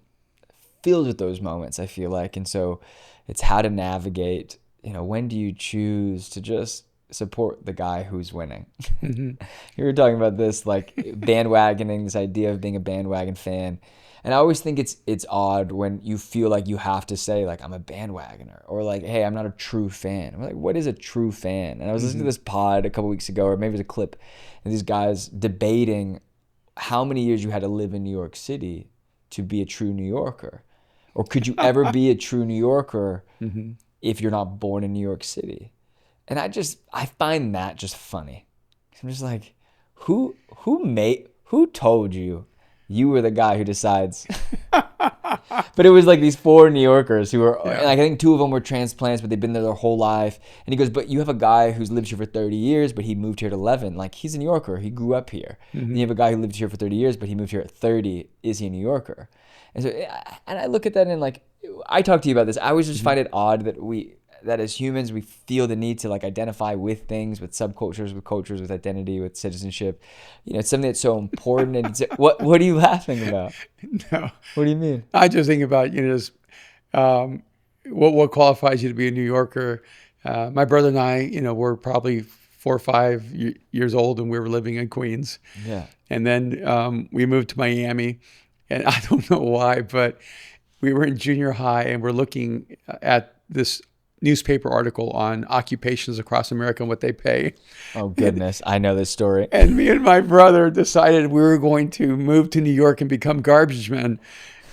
filled with those moments, I feel like. And so it's how to navigate, when do you choose to just support the guy who's winning? You were talking about this, like bandwagoning, this idea of being a bandwagon fan. And I always think it's odd when you feel like you have to say, like, I'm a bandwagoner, or like, hey, I'm not a true fan. I'm like, what is a true fan? And I was listening to this pod a couple weeks ago, or maybe it was a clip, and these guys debating how many years you had to live in New York City to be a true New Yorker. Or could you ever be a true New Yorker if you're not born in New York City? And I find that just funny. I'm just like, who told you were the guy who decides? But it was like these 4 New Yorkers who were, like, I think 2 of them were transplants, but they've been there their whole life. And he goes, but you have a guy who's lived here for 30 years, but he moved here at 11. Like, he's a New Yorker. He grew up here. And you have a guy who lived here for 30 years, but he moved here at 30. Is he a New Yorker? And so, and I look at that and, like, I talked to you about this. I always just find it odd that as humans, we feel the need to, like, identify with things, with subcultures, with cultures, with identity, with citizenship. It's something that's so important. And what are you laughing about? No. What do you mean? I just think about, what qualifies you to be a New Yorker. My brother and I, were probably 4 or 5 years old and we were living in Queens. Yeah. And then we moved to Miami. And I don't know why, but we were in junior high and we're looking at this newspaper article on occupations across America and what they pay. Oh, goodness. I know this story. And me and my brother decided we were going to move to New York and become garbage men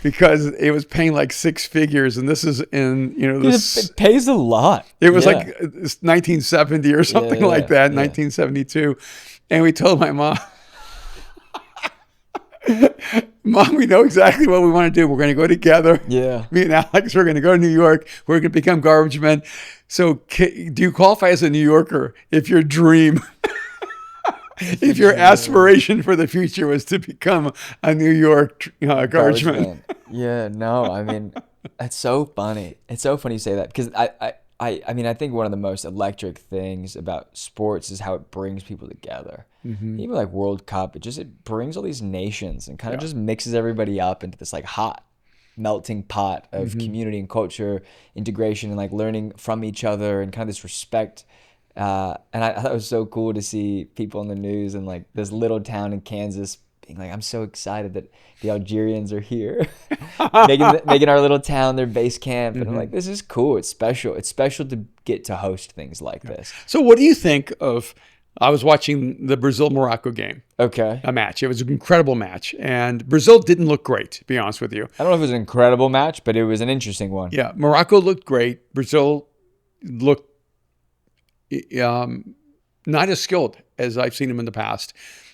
because it was paying like 6 figures. And this is in, it pays a lot. It was like 1970 or something like that, 1972. And we told my mom, Mom, we know exactly what we want to do. We're going to go together. Yeah. Me and Alex, we're going to go to New York. We're going to become garbage men. So do you qualify as a New Yorker if your dream, if your aspiration for the future was to become a New York garbage man? Yeah, no, I mean, it's so funny. It's so funny you say that because I mean, I think one of the most electric things about sports is how it brings people together. Even like World Cup, it brings all these nations and kind of just mixes everybody up into this like hot melting pot of community and culture integration and like learning from each other and kind of this respect. And I thought it was so cool to see people on the news and like this little town in Kansas being like, I'm so excited that the Algerians are here, making our little town their base camp. And I'm like, this is cool. It's special. It's special to get to host things like this. So what do you think of, I was watching the Brazil-Morocco game. Okay. A match. It was an incredible match. And Brazil didn't look great, to be honest with you. I don't know if it was an incredible match, but it was an interesting one. Yeah. Morocco looked great. Brazil looked not as skilled as I've seen them in the past.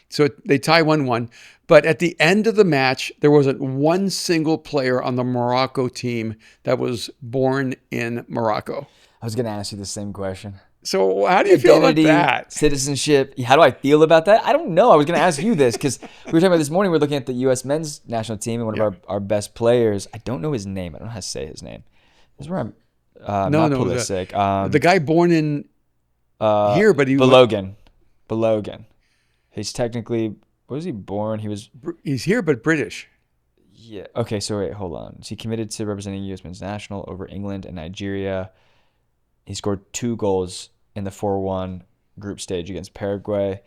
So they tie 1-1. But at the end of the match, there wasn't one single player on the Morocco team that was born in Morocco. I was going to ask you the same question. So how do you feel about that? Citizenship. How do I feel about that? I don't know. I was going to ask you this because we were talking about this morning. We were looking at the U.S. men's national team and one of our best players. I don't know his name. I don't know how to say his name. This is where I'm not Pulisic. The guy born in here, but he Balogun. He's technically, was he born? He's here, but British. Yeah. Okay. So wait, hold on. So he committed to representing U.S. men's national over England and Nigeria. He scored 2 goals in the 4-1 group stage against Paraguay.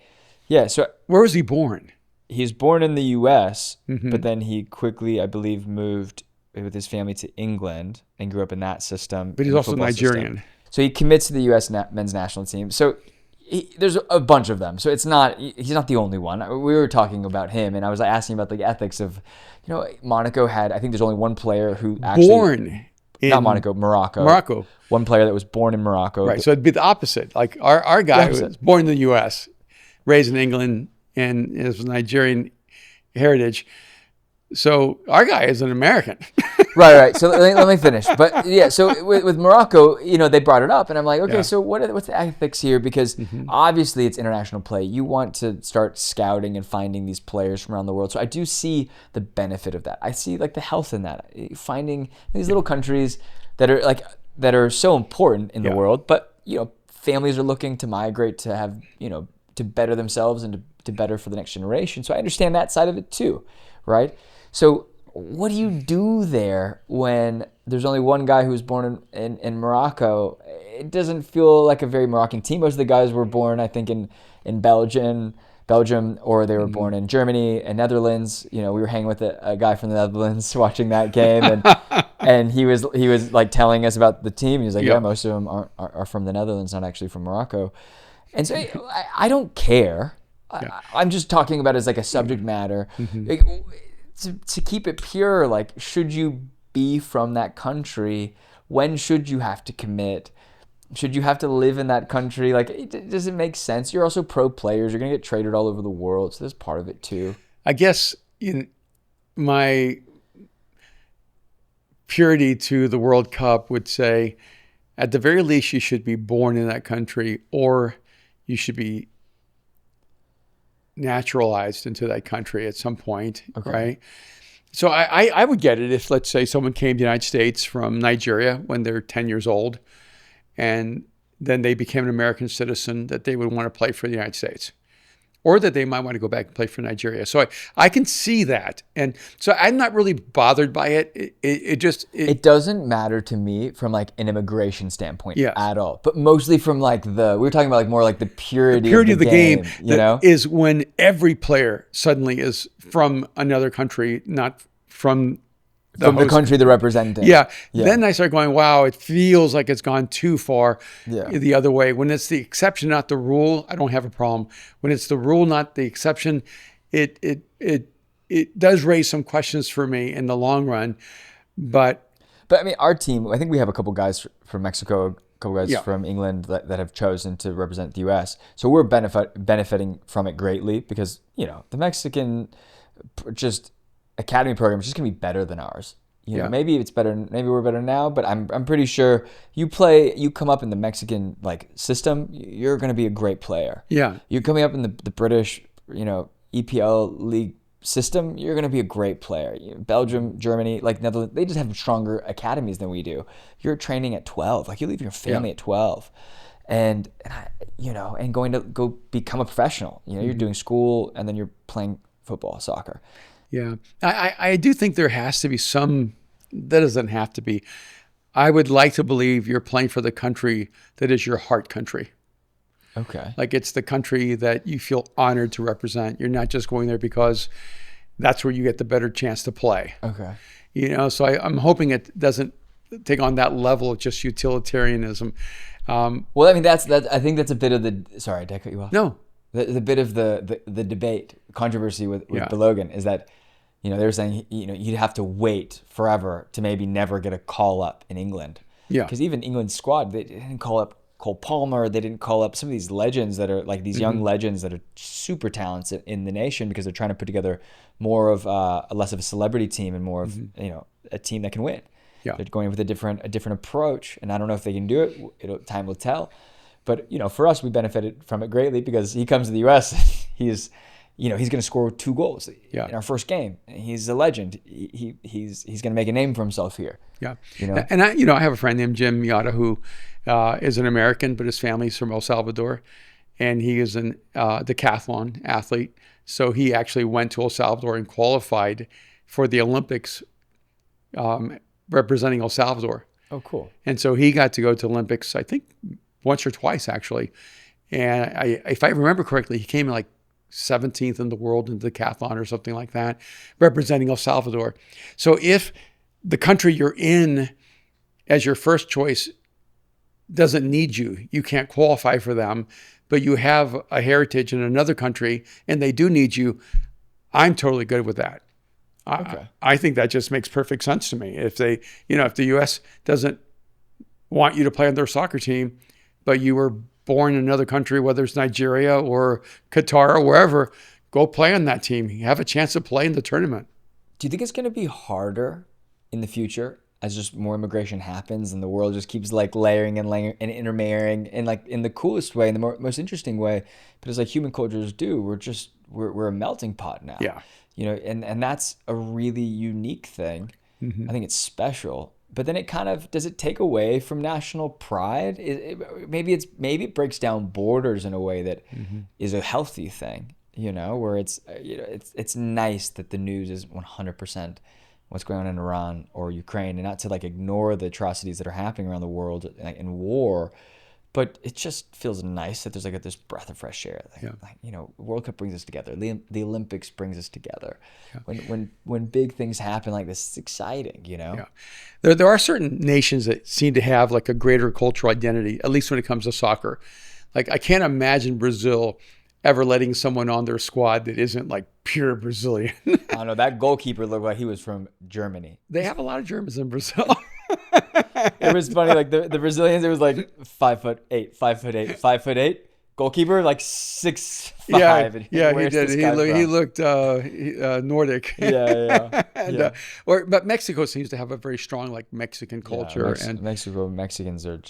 Yeah, so Where was he born? he was born in the U.S., Mm-hmm. but then he quickly, I believe, moved with his family to England and grew up in that system. But he's in the also football system. Nigerian. So he commits to the U.S. men's national team. So there's a bunch of them. So he's not the only one. We were talking about him, and I was asking about the ethics of, Monaco had, I think there's only one player who actually Born in not Monaco, Morocco. Morocco. One player that was born in Morocco. Right. So it'd be the opposite. Like our guy opposite. was born in the U.S., raised in England, and is Nigerian heritage. So our guy is an American. Right. So let me finish. But yeah, so with Morocco, they brought it up, and I'm like, okay, so what's the ethics here? Because obviously it's international play. You want to start scouting and finding these players from around the world. So I do see the benefit of that. I see like the health in that. Finding these little countries that are so important in the world, but families are looking to migrate to have to better themselves and to better for the next generation. So I understand that side of it too, right? So what do you do there when there's only one guy who was born in Morocco? It doesn't feel like a very Moroccan team. Most of the guys were born, I think, in Belgium, or they were born in Germany and Netherlands. We were hanging with a guy from the Netherlands watching that game, and he was like telling us about the team. He was like, yeah, most of them are from the Netherlands, not actually from Morocco. And so I don't care. I'm just talking about it as like a subject matter. To keep it pure, like, should you be from that country? When should you have to commit? Should you have to live in that country? Like, does it make sense? You're also pro players. You're going to get traded all over the world. So there's part of it too. I guess in my purity to the World Cup would say, at the very least, you should be born in that country, or you should be naturalized into that country at some point, right? So I would get it if, let's say, someone came to the United States from Nigeria when they're 10 years old, and then they became an American citizen, that they would want to play for the United States, or that they might want to go back and play for Nigeria. So I can see that. And so I'm not really bothered by it. It doesn't matter to me from like an immigration standpoint at all, but mostly from like we were talking about like more like the purity of the game, is when every player suddenly is from another country, not from the country they're representing. Yeah. Then I start going, wow, it feels like it's gone too far the other way. When it's the exception, not the rule, I don't have a problem. When it's the rule, not the exception, it does raise some questions for me in the long run. But I mean, our team, I think we have a couple guys from Mexico, a couple guys from England that have chosen to represent the U.S. So we're benefiting from it greatly because, the Mexican just academy program is just gonna be better than ours. Maybe it's better. Maybe we're better now, but I'm pretty sure you come up in the Mexican like system, you're gonna be a great player. Yeah, you're coming up in the British, EPL league system, you're gonna be a great player. Belgium, Germany, like Netherlands, they just have stronger academies than we do. You're training at 12, like you leave your family at 12, and going to go become a professional. You're doing school and then you're playing football, soccer. Yeah, I do think there has to be some, that doesn't have to be. I would like to believe you're playing for the country that is your heart country. Okay. Like it's the country that you feel honored to represent. You're not just going there because that's where you get the better chance to play. Okay. So I'm hoping it doesn't take on that level of just utilitarianism. Well, I mean, I think that's a bit of the, sorry, did I cut you off? No. The bit of the debate, controversy with Belogan is that, they were saying, you'd have to wait forever to maybe never get a call up in England. Yeah. Because even England's squad, they didn't call up Cole Palmer. They didn't call up some of these legends that are like these young legends that are super talented in the nation because they're trying to put together more of less of a celebrity team and more of, a team that can win. Yeah. They're going with a different approach. And I don't know if they can do it. Time will tell. But, for us, we benefited from it greatly because he comes to the U.S. he's going to score 2 goals in our first game. He's a legend. He's going to make a name for himself here. Yeah. And I have a friend named Jim Yata who is an American, but his family's from El Salvador. And he is an decathlon athlete. So he actually went to El Salvador and qualified for the Olympics representing El Salvador. Oh, cool. And so he got to go to Olympics, I think, once or twice, actually. And if I remember correctly, he came in like 17th in the world in the decathlon or something like that, representing El Salvador. So if the country you're in as your first choice doesn't need you, you can't qualify for them, but you have a heritage in another country and they do need you, I'm totally good with that. Okay. I think that just makes perfect sense to me. If if the U.S. doesn't want you to play on their soccer team, but you were born in another country, whether it's Nigeria or Qatar or wherever, go play on that team. You have a chance to play in the tournament. Do you think it's going to be harder in the future as just more immigration happens and the world just keeps like layering and intermarrying and like in the coolest way, in the most interesting way? But as like human cultures do, we're a melting pot now. Yeah. And that's a really unique thing. Mm-hmm. I think it's special. But then it kind of, does it take away from national pride? Maybe it breaks down borders in a way that is a healthy thing, where it's nice that the news is 100% what's going on in Iran or Ukraine, and not to like ignore the atrocities that are happening around the world in war. But it just feels nice that there's like this breath of fresh air. World Cup brings us together. The Olympics brings us together. Yeah. When big things happen like this, it's exciting, Yeah. There are certain nations that seem to have like a greater cultural identity, at least when it comes to soccer. Like I can't imagine Brazil ever letting someone on their squad that isn't like pure Brazilian. I don't know. That goalkeeper looked like he was from Germany. They have a lot of Germans in Brazil. It was funny, like the Brazilians, it was like 5'8", 5'8", 5'8". Goalkeeper like 6'5". Yeah, he did. He looked Nordic. Yeah. But Mexico seems to have a very strong like Mexican culture, and Mexicans are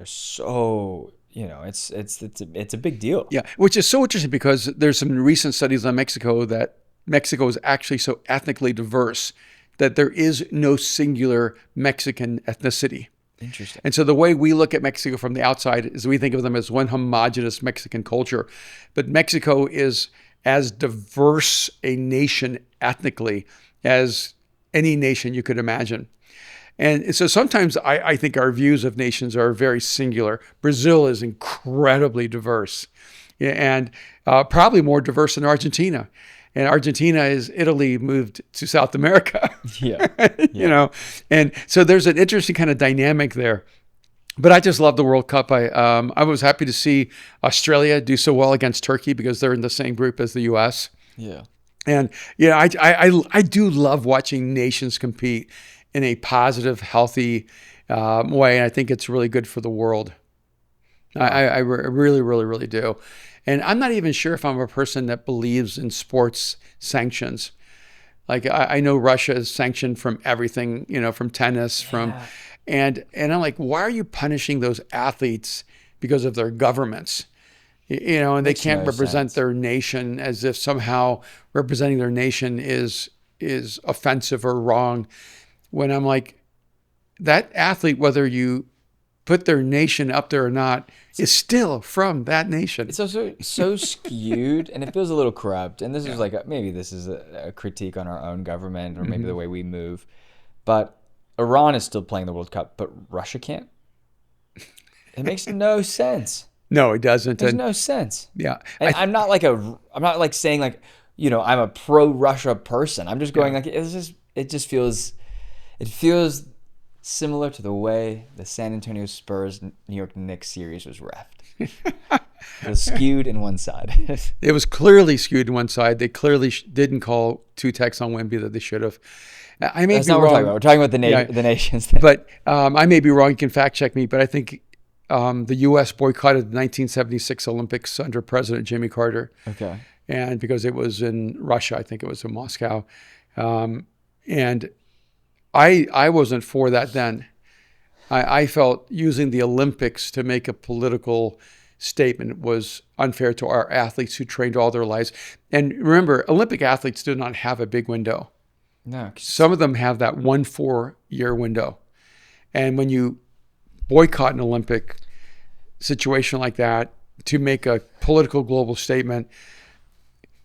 so, it's a big deal. Yeah, which is so interesting because there's some recent studies on Mexico that Mexico is actually so ethnically diverse that there is no singular Mexican ethnicity. Interesting. And so the way we look at Mexico from the outside is we think of them as one homogenous Mexican culture. But Mexico is as diverse a nation ethnically as any nation you could imagine. And so sometimes I think our views of nations are very singular. Brazil is incredibly diverse, and probably more diverse than Argentina. And Argentina is Italy moved to South America. Yeah. And so there's an interesting kind of dynamic there. But I just love the World Cup. I was happy to see Australia do so well against Turkey because they're in the same group as the U.S. Yeah. And I do love watching nations compete in a positive, healthy way. And I think it's really good for the world. I really, really, really do. And I'm not even sure if I'm a person that believes in sports sanctions. Like I know Russia is sanctioned from everything, from tennis, and I'm like, why are you punishing those athletes because of their governments? And they can't represent their nation, as if somehow representing their nation is offensive or wrong. When I'm like, that athlete, whether you put their nation up there or not, is still from that nation. It's also so skewed, and it feels a little corrupt. And this is like maybe this is a critique on our own government, or maybe the way we move. But Iran is still playing the World Cup, but Russia can't. It makes no sense. No, it doesn't. It makes no sense. Yeah, and I'm not like saying like I'm a pro Russia person. I'm just going like it feels similar to the way the San Antonio Spurs New York Knicks series was reffed. It was skewed in one side. It was clearly skewed in one side. They clearly didn't call 2 techs on Wemby that they should have. I may That's be not wrong. what we're talking about. We're talking about the nations thing. But I may be wrong. You can fact check me. But I think the U.S. boycotted the 1976 Olympics under President Jimmy Carter. Okay. And because it was in Russia, I think it was in Moscow. And I wasn't for that then. I felt using the Olympics to make a political statement was unfair to our athletes who trained all their lives. And remember, Olympic athletes do not have a big window. No. Some of them have that 1-4-year window. And when you boycott an Olympic situation like that to make a political global statement,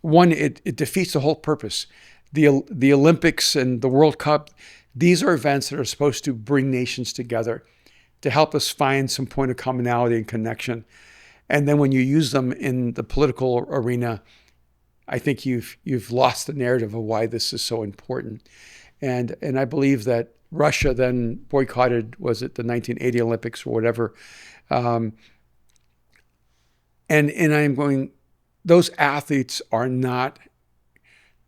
one, it defeats the whole purpose. The Olympics and the World Cup, these are events that are supposed to bring nations together, to help us find some point of commonality and connection. And then when you use them in the political arena, I think you've lost the narrative of why this is so important. And I believe that Russia then boycotted, was it the 1980 Olympics or whatever? And I'm going, those athletes are not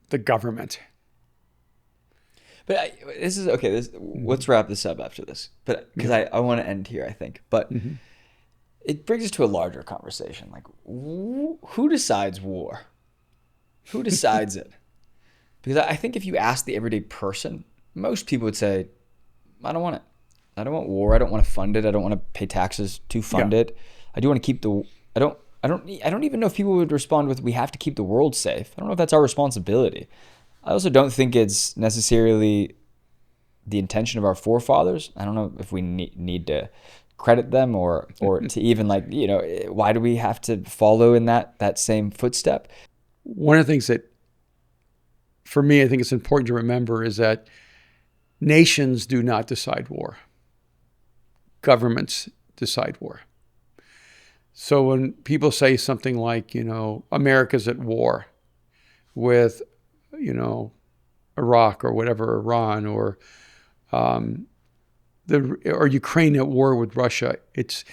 the government. But this is okay. Let's wrap this up after this. But because I want to end here, I think. But it brings us to a larger conversation. Like, who decides war? Who decides it? Because I think if you ask the everyday person, most people would say, I don't want it. I don't want war. I don't want to fund it. I don't want to pay taxes to fund it. I do want to keep the. I don't even know if people would respond with, we have to keep the world safe. I don't know if that's our responsibility. I also don't think it's necessarily the intention of our forefathers. I don't know if we need to credit them or to even why do we have to follow in that same footstep? One of the things that, for me, I think it's important to remember is that nations do not decide war. Governments decide war. So when people say something like, America's at war with, Iraq or whatever, Iran, or Ukraine at war with Russia, it's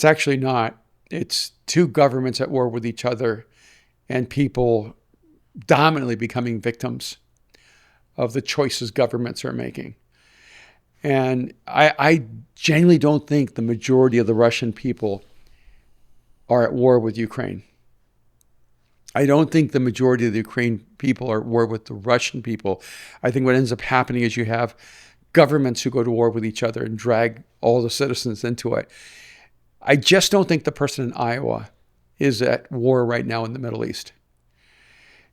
actually not. It's two governments at war with each other, and people dominantly becoming victims of the choices governments are making. And I genuinely don't think the majority of the Russian people are at war with Ukraine. I don't think the majority of the Ukraine people are at war with the Russian people. I think what ends up happening is you have governments who go to war with each other and drag all the citizens into it. I just don't think the person in Iowa is at war right now in the Middle East.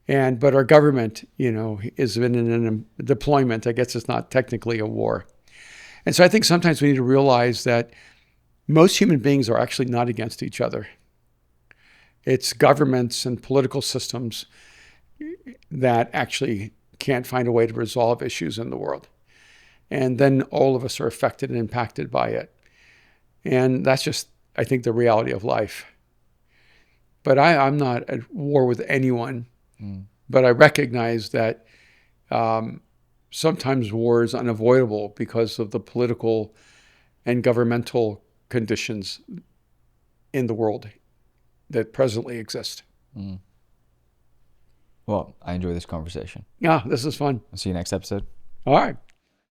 But our government, is in a deployment. I guess it's not technically a war. And so I think sometimes we need to realize that most human beings are actually not against each other. It's governments and political systems that actually can't find a way to resolve issues in the world. And then all of us are affected and impacted by it. And that's just, I think, the reality of life. But I'm not at war with anyone. But I recognize that sometimes war is unavoidable because of the political and governmental conditions in the world that presently exist. Well, I enjoy this conversation. Yeah, this is fun. I'll see you next episode. All right.